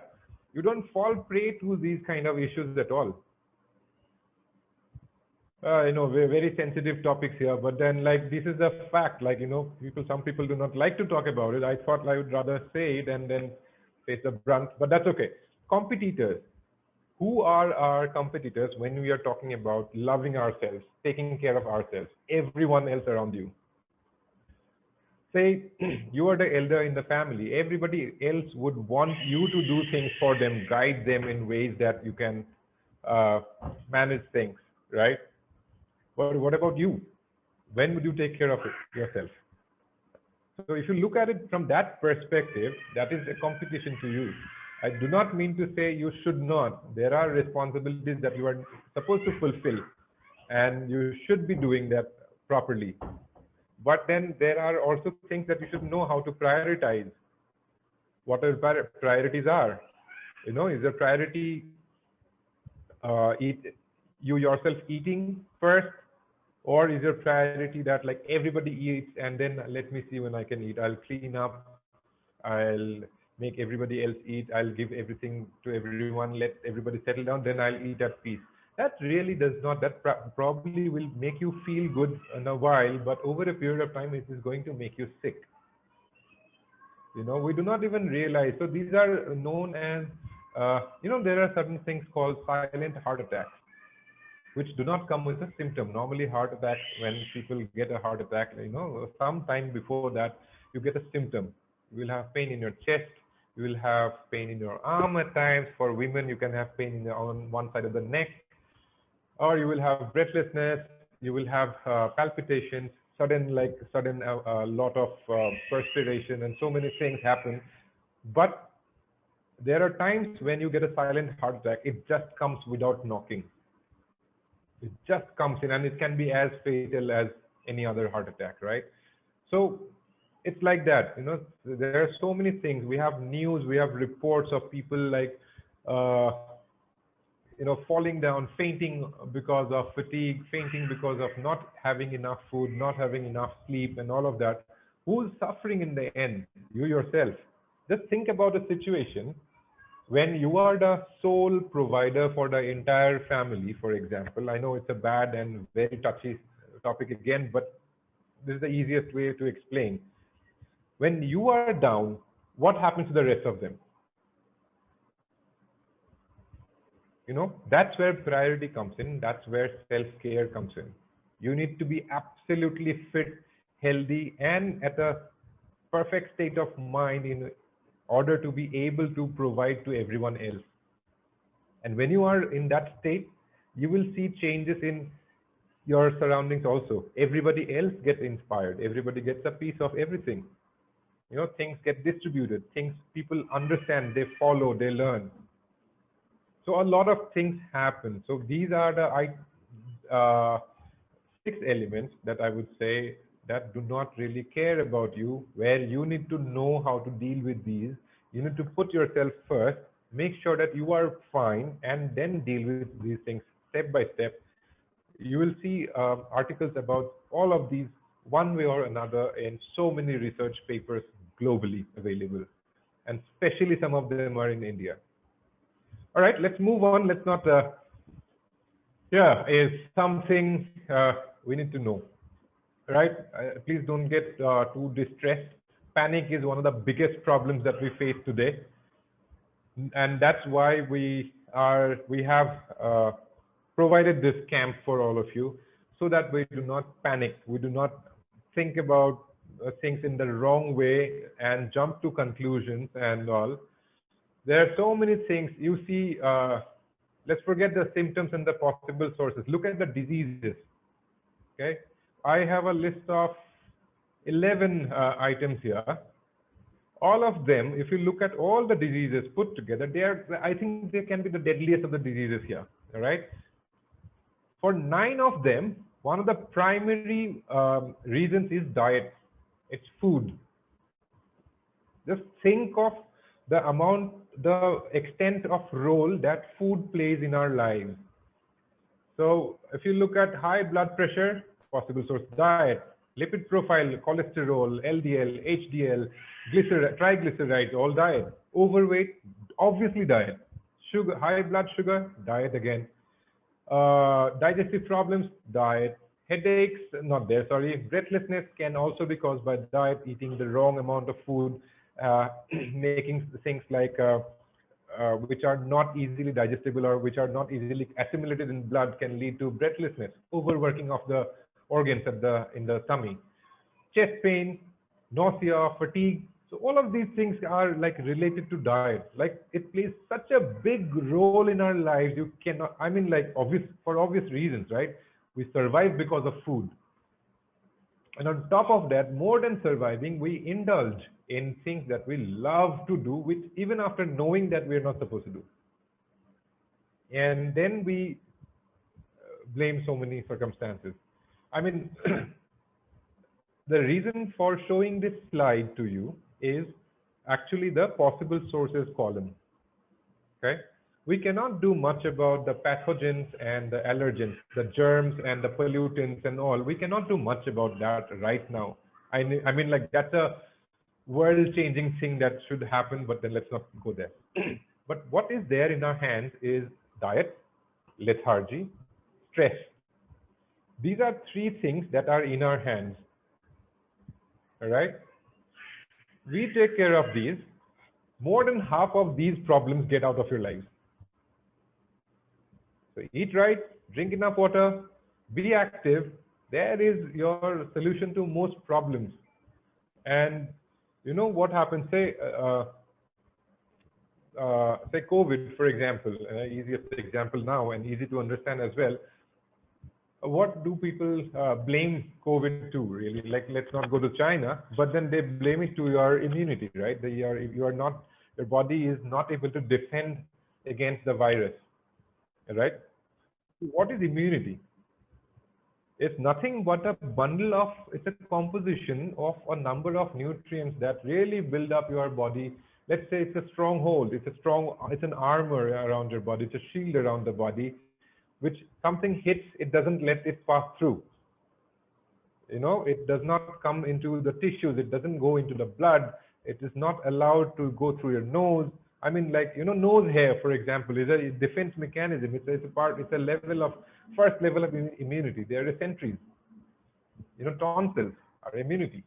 Speaker 1: You don't fall prey to these kind of issues at all. We're very sensitive topics here, but then like this is a fact. Like, some people do not like to talk about it. I thought I would rather say it and then face the brunt, but that's okay. Competitors. Who are our competitors when we are talking about loving ourselves, taking care of ourselves, everyone else around you? Say you are the elder in the family. Everybody else would want you to do things for them, guide them in ways that you can manage things, right? But what about you? When would you take care of yourself? So if you look at it from that perspective, that is a competition to you. I do not mean to say you should not. There are responsibilities that you are supposed to fulfill, and you should be doing that properly. But then there are also things that you should know how to prioritize. What our priorities are. Is the priority you yourself eating first, or is your priority that like everybody eats and then let me see when I can eat? I'll clean up, I'll make everybody else eat, I'll give everything to everyone, let everybody settle down, then I'll eat at peace. That really does not, that probably will make you feel good in a while, but over a period of time, it is going to make you sick. We do not even realize. So these are known as, there are certain things called silent heart attacks, which do not come with a symptom. Normally, heart attacks, when people get a heart attack, sometime before that, you get a symptom. You will have pain in your chest. You will have pain in your arm at times. For women, you can have pain on one side of the neck, or you will have breathlessness. You will have palpitations, sudden lot of perspiration, and so many things happen. But there are times when you get a silent heart attack. It just comes without knocking. It just comes in, and it can be as fatal as any other heart attack, right? So it's like that. There are so many things. We have news, we have reports of people like falling down, fainting because of fatigue, fainting because of not having enough food, not having enough sleep, and all of that. Who's suffering in the end? You yourself. Just think about a situation when you are the sole provider for the entire family, for example. I know it's a bad and very touchy topic again, but this is the easiest way to explain. When you are down, what happens to the rest of them? That's where priority comes in. That's where self-care comes in. You need to be absolutely fit, healthy, and at a perfect state of mind in order to be able to provide to everyone else. And when you are in that state, you will see changes in your surroundings also. Everybody else gets inspired. Everybody gets a piece of everything. Things get distributed. People understand, they follow, they learn. So a lot of things happen. So these are the 6 elements that I would say that do not really care about you, where you need to know how to deal with these. You need to put yourself first, make sure that you are fine, and then deal with these things step by step. You will see articles about all of these one way or another in so many research papers globally available, and especially some of them are in India. All right, let's move on. Let's not, is something we need to know, right? Please don't get too distressed. Panic is one of the biggest problems that we face today. And that's why we have provided this camp for all of you, so that we do not panic, we do not think about things in the wrong way and jump to conclusions and all. There are so many things you see. Let's forget the symptoms and the possible sources. Look at the diseases. Okay, I have a list of 11 items here. All of them, if you look at all the diseases put together, they are, I think they can be the deadliest of the diseases here. All right. For 9 of them, one of the primary reasons is diet. It's food. Just think of the amount, the extent of role that food plays in our lives. So if you look at high blood pressure, possible source diet, lipid profile, cholesterol, LDL, HDL, triglycerides, all diet. Overweight, obviously diet. Sugar, high blood sugar, diet again. Digestive problems, diet. Headaches, not there, sorry. Breathlessness can also be caused by diet, eating the wrong amount of food, making things like which are not easily digestible or which are not easily assimilated in blood can lead to breathlessness, overworking of the organs in the tummy, chest pain, nausea, fatigue. So all of these things are like related to diet. Like it plays such a big role in our lives. You cannot, I mean, like for obvious reasons, right? We survive because of food. And on top of that, more than surviving, we indulge in things that we love to do, which even after knowing that we're not supposed to do. And then we blame so many circumstances. I mean, the reason for showing this slide to you is actually the possible sources column. Okay? We cannot do much about the pathogens and the allergens, the germs and the pollutants and all. We cannot do much about that right now. I mean, like that's a world-changing thing that should happen, but then let's not go there. But what is there in our hands is diet, lethargy, stress. These are 3 things that are in our hands. All right? We take care of these. More than half of these problems get out of your lives. So eat right, drink enough water, be active. There is your solution to most problems. And you know what happens? Say COVID, for example, easiest example now and easy to understand as well. What do people blame COVID to, really? Like, let's not go to China, but then they blame it to your immunity, right? Your body is not able to defend against the virus, right? What is immunity? It's nothing but a bundle of, it's a composition of a number of nutrients that really build up your body. Let's say it's a stronghold, it's an armor around your body, it's a shield around the body, which something hits, it doesn't let it pass through. You know, it does not come into the tissues, it doesn't go into the blood, it is not allowed to go through your nose. I mean, like, you know, nose hair, for example, is a defense mechanism. It's a level of, first level of immunity. They are the sentries. You know, tonsils are immunity.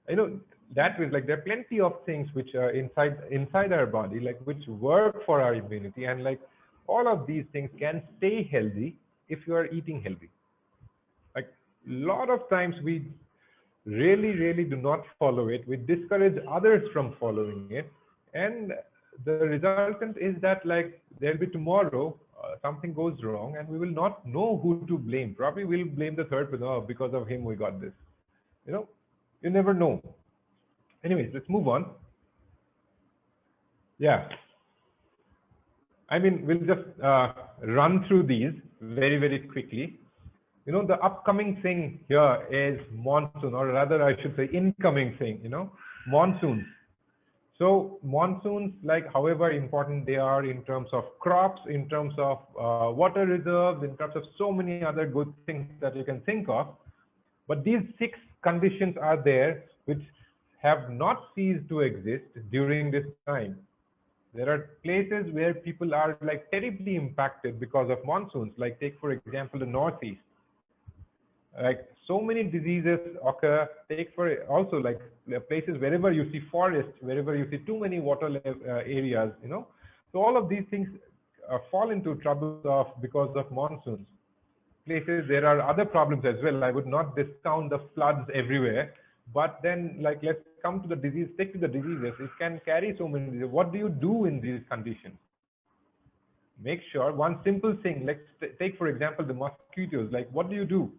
Speaker 1: You know, that way, like, there are plenty of things which are inside our body, like, which work for our immunity. And like, all of these things can stay healthy if you are eating healthy. Like, a lot of times we really do not follow it. We discourage others from following it. And the resultant is that, like, there'll be tomorrow, something goes wrong and we will not know who to blame. Probably we'll blame the third person. Oh, because of him we got this. You know, you never know. Anyways, let's move on. Yeah. I mean, we'll just run through these very quickly. You know, the upcoming thing here is monsoon, or rather I should say incoming thing, you know, monsoons. So monsoons, like, however important they are in terms of crops, in terms of water reserves, in terms of so many other good things that you can think of. But these 6 conditions are there which have not ceased to exist during this time. There are places where people are like terribly impacted because of monsoons. Like, take for example the Northeast. Like, so many diseases occur. Take for also like places wherever you see forests, wherever you see too many water areas, you know, So all of these things fall into trouble because of monsoons. Places there are other problems as well. I would not discount the floods everywhere, but then like let's come to the disease. Stick to the diseases. It can carry so many diseases. What do you do in these conditions? Make sure one simple thing. Let's take for example the mosquitoes. Like what do you do?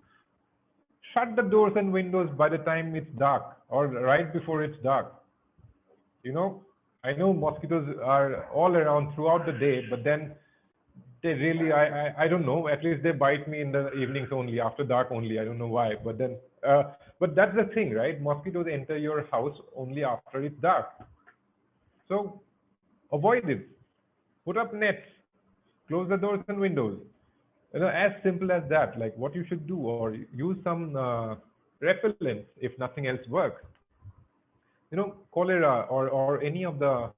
Speaker 1: Shut the doors and windows by the time it's dark or right before it's dark. You know, I know mosquitoes are all around throughout the day, but then they really, I don't know, at least they bite me in the evenings only, after dark only. I don't know why, but then, but that's the thing, right? Mosquitoes enter your house only after it's dark. So avoid it. Put up nets, close the doors and windows. You know, as simple as that, like what you should do, or use some repellents if nothing else works. You know, cholera or any of the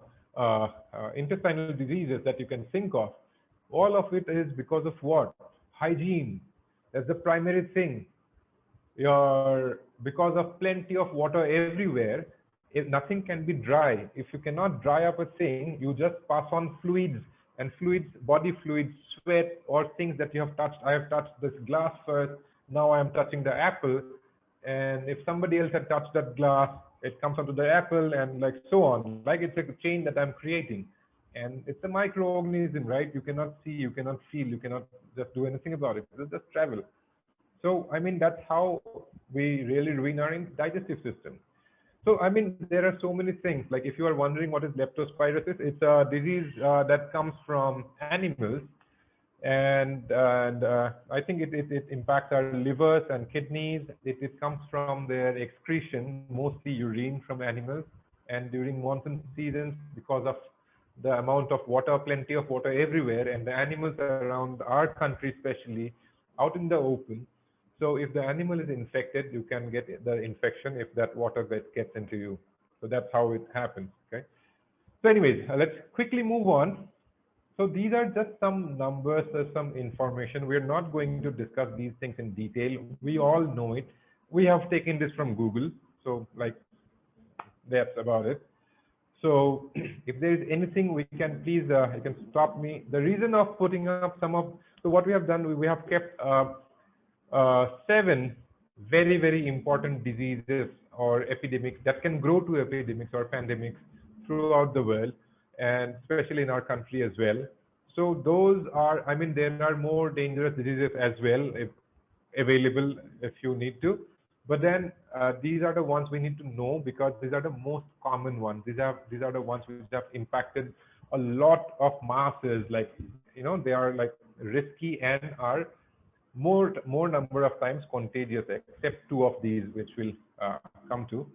Speaker 1: intestinal diseases that you can think of, all of it is because of what? Hygiene. That's the primary thing. Because of plenty of water everywhere, if nothing can be dry. If you cannot dry up a thing, you just pass on fluids, and fluids, body fluids, sweat, or things that you have touched. I have touched this glass first, now I am touching the apple, and if somebody else had touched that glass, it comes onto the apple, and like so on. Like it's a chain that I'm creating. And it's a microorganism, right? You cannot see, you cannot feel, you cannot just do anything about it. It'll just travel. So, I mean, that's how we really ruin our digestive system. So, I mean, there are so many things. Like if you are wondering what is leptospirosis, it's a disease that comes from animals. And I think it impacts our livers and kidneys. It comes from their excretion, mostly urine from animals. And during monsoon seasons, because of the amount of water, plenty of water everywhere, and the animals around our country especially, out in the open. So if the animal is infected, you can get the infection if that water gets into you. So that's how it happens, okay? So anyways, let's quickly move on. So these are just some numbers, some information. We're not going to discuss these things in detail. We all know it. We have taken this from Google. So like, that's about it. So if there is anything we can please, you can stop me. The reason of putting up some of, so what we have done, we have kept 7 very, very important diseases or epidemics that can grow to epidemics or pandemics throughout the world, and especially in our country as well. So those are, I mean, there are more dangerous diseases as well if available if you need to. But then these are the ones we need to know because these are the most common ones. These are the ones which have impacted a lot of masses. Like, you know, they are like risky and are more number of times contagious, except 2 of these, which we'll come to.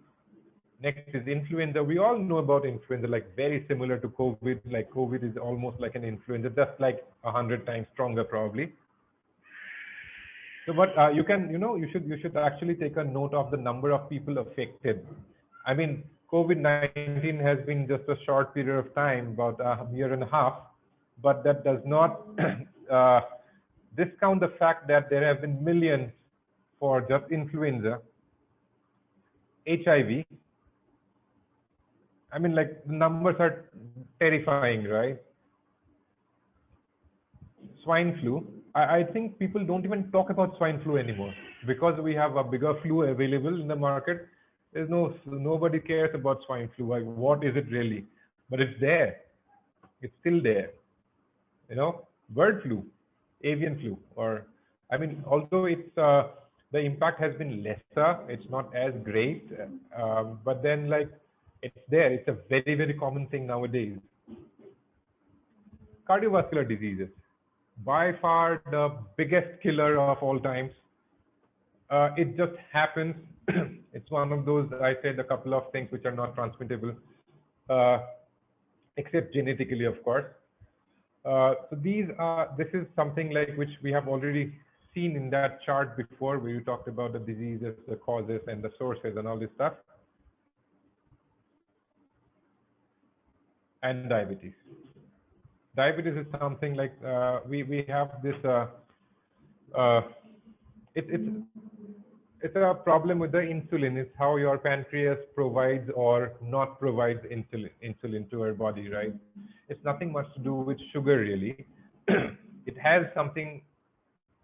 Speaker 1: Next is influenza. We all know about influenza, like very similar to COVID. Like COVID is almost like an influenza, just like 100 times stronger probably. So, but you can, you know, you should actually take a note of the number of people affected. I mean, COVID-19 has been just a short period of time, about a year and a half, but that does not discount the fact that there have been millions for just influenza, HIV. I mean, like the numbers are terrifying, right? Swine flu. I think people don't even talk about swine flu anymore because we have a bigger flu available in the market. There's nobody cares about swine flu. Like, what is it really? But it's there. It's still there. You know, bird flu, avian flu, or I mean, although it's the impact has been lesser, it's not as great, but then like it's there. It's a very, very common thing nowadays. Cardiovascular diseases, by far the biggest killer of all times. It just happens. It's one of those, I said a couple of things which are not transmittable, except genetically, of course. So this is something like which we have already seen in that chart before, where you talked about the diseases, the causes, and the sources, and all this stuff. And diabetes. Diabetes is something like we have this. It's a problem with the insulin. It's how your pancreas provides or not provides insulin to our body, right? It's nothing much to do with sugar really. It has something,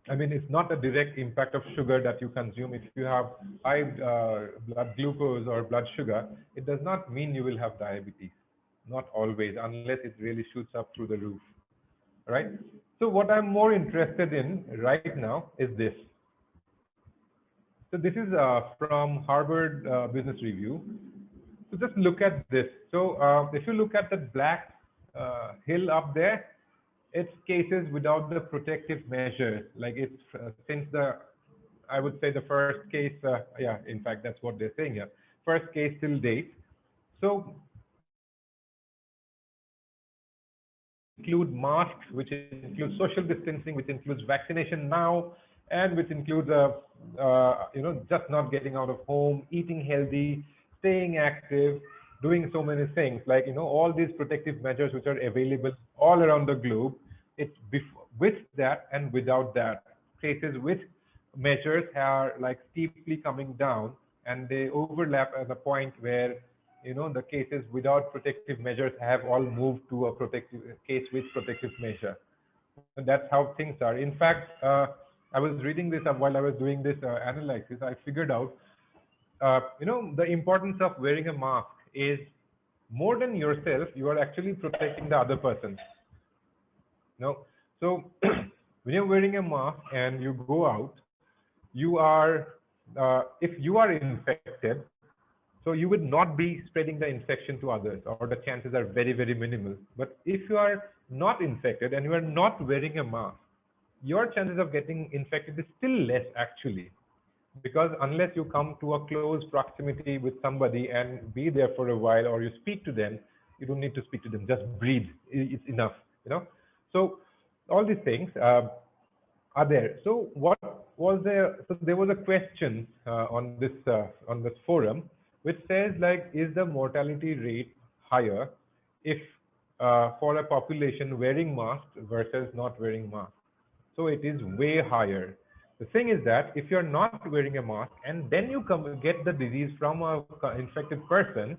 Speaker 1: I mean, it's not a direct impact of sugar that you consume. If you have high blood glucose or blood sugar, it does not mean you will have diabetes. Not always, unless it really shoots up through the roof, right? So what I'm more interested in right now is this. So this is from Harvard Business Review. So just look at this. So if you look at the black hill up there, it's cases without the protective measures. Like it's since the, I would say the first case, yeah, in fact, that's what they're saying here. First case till date. So include masks, which includes social distancing, which includes vaccination now, and which includes, just not getting out of home, eating healthy, staying active, doing so many things. Like, all these protective measures which are available all around the globe. It's with that and without that. Cases with measures are like steeply coming down, and they overlap at the point where the cases without protective measures have all moved to a protective case with protective measure. And that's how things are. In fact, I was reading this while I was doing this analysis. I figured out, the importance of wearing a mask is more than yourself. You are actually protecting the other person. So when you're wearing a mask and you go out, you are, if you are infected, so you would not be spreading the infection to others, or the chances are very, very minimal. But if you are not infected and you are not wearing a mask, your chances of getting infected is still less actually, because unless you come to a close proximity with somebody and be there for a while, or you speak to them, you don't need to speak to them, just breathe. It's enough. So all these things are there. So what was there? So there was a question on this forum, which says, like, is the mortality rate higher if for a population wearing masks versus not wearing masks? So it is way higher. The thing is that if you're not wearing a mask and then you get the disease from a infected person,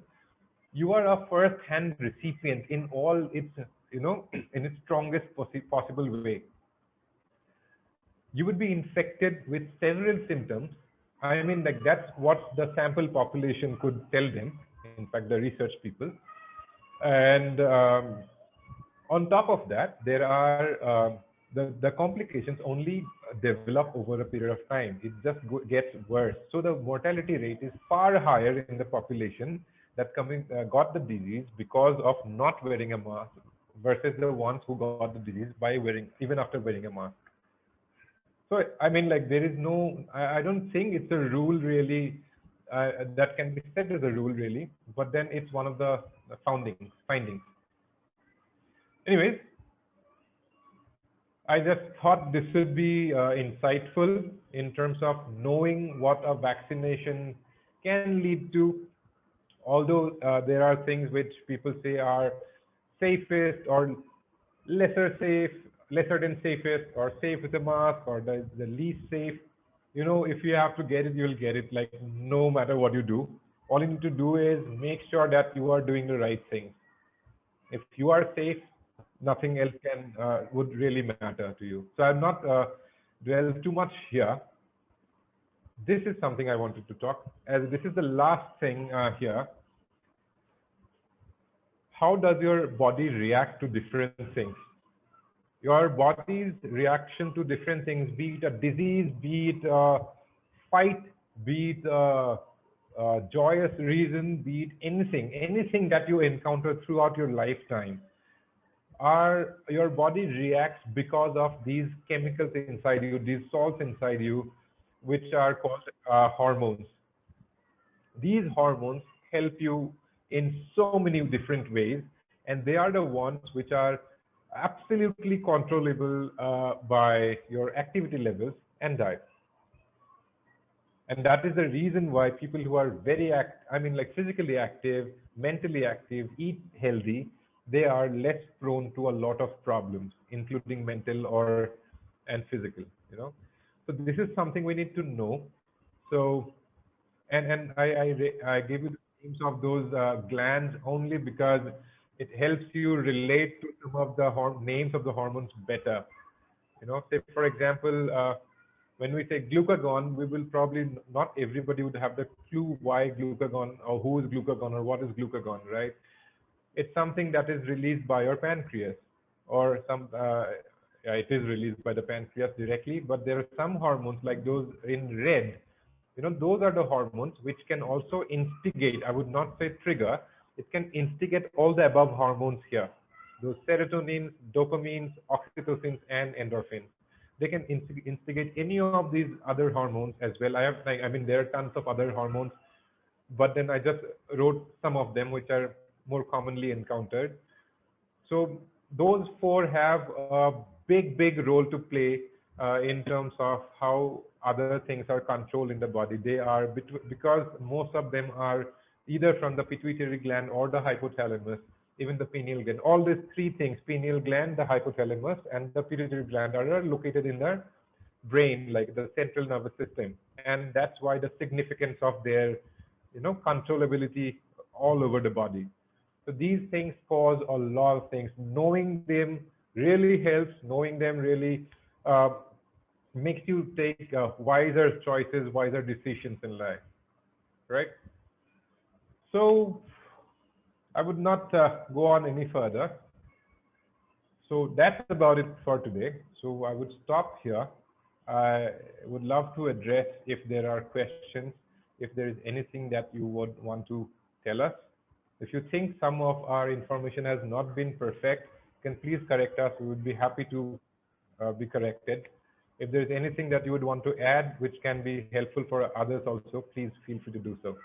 Speaker 1: you are a first-hand recipient in all its, in its strongest possible way. You would be infected with several symptoms. I mean, like, that's what the sample population could tell them, in fact, the research people. And on top of that, there are the complications only develop over a period of time. It just gets worse. So the mortality rate is far higher in the population that got the disease because of not wearing a mask versus the ones who got the disease by even after wearing a mask. So, I mean, like, there is no, I don't think it's a rule really that can be said as a rule really, but then it's one of the findings. Anyways, I just thought this would be insightful in terms of knowing what a vaccination can lead to. Although there are things which people say are safest or lesser than safest, or safe with a mask, or the least safe. If you have to get it, you'll get it, like, no matter what you do. All you need to do is make sure that you are doing the right thing. If you are safe, nothing else would really matter to you. So I'm not dwell too much here. This is something I wanted to talk, as this is the last thing here. How does your body react to different things? Your body's reaction to different things, be it a disease, be it a fight, be it a joyous reason, be it anything that you encounter throughout your lifetime, your body reacts because of these chemicals inside you, these salts inside you, which are called hormones. These hormones help you in so many different ways, and they are the ones which are absolutely controllable by your activity levels and diet. And that is the reason why people who are physically active, mentally active, eat healthy, they are less prone to a lot of problems, including mental and physical. So this is something we need to know. So, and I gave you the names of those glands only because It helps you relate to some of the names of the hormones better. Say for example, when we say glucagon, we will probably not everybody would have the clue why glucagon or who is glucagon or what is glucagon, right? It's something that is released by your pancreas or yeah, it is released by the pancreas directly, but there are some hormones like those in red. Those are the hormones which can also instigate, I would not say trigger, it can instigate all the above hormones here. Those serotonins, dopamines, oxytocins, and endorphins. They can instigate any of these other hormones as well. I mean, there are tons of other hormones, but then I just wrote some of them which are more commonly encountered. So those four have a big, big role to play in terms of how other things are controlled in the body. They are because most of them are either from the pituitary gland or the hypothalamus, even the pineal gland. All these three things, pineal gland, the hypothalamus, and the pituitary gland are located in the brain, like the central nervous system. And that's why the significance of their, controllability all over the body. So these things cause a lot of things. Knowing them really helps. Knowing them really uh, makes you take wiser choices, wiser decisions in life, right? So I would not go on any further. So that's about it for today. So I would stop here. I would love to address if there are questions, if there is anything that you would want to tell us. If you think some of our information has not been perfect, can please correct us. We would be happy to be corrected. If there is anything that you would want to add, which can be helpful for others also, please feel free to do so.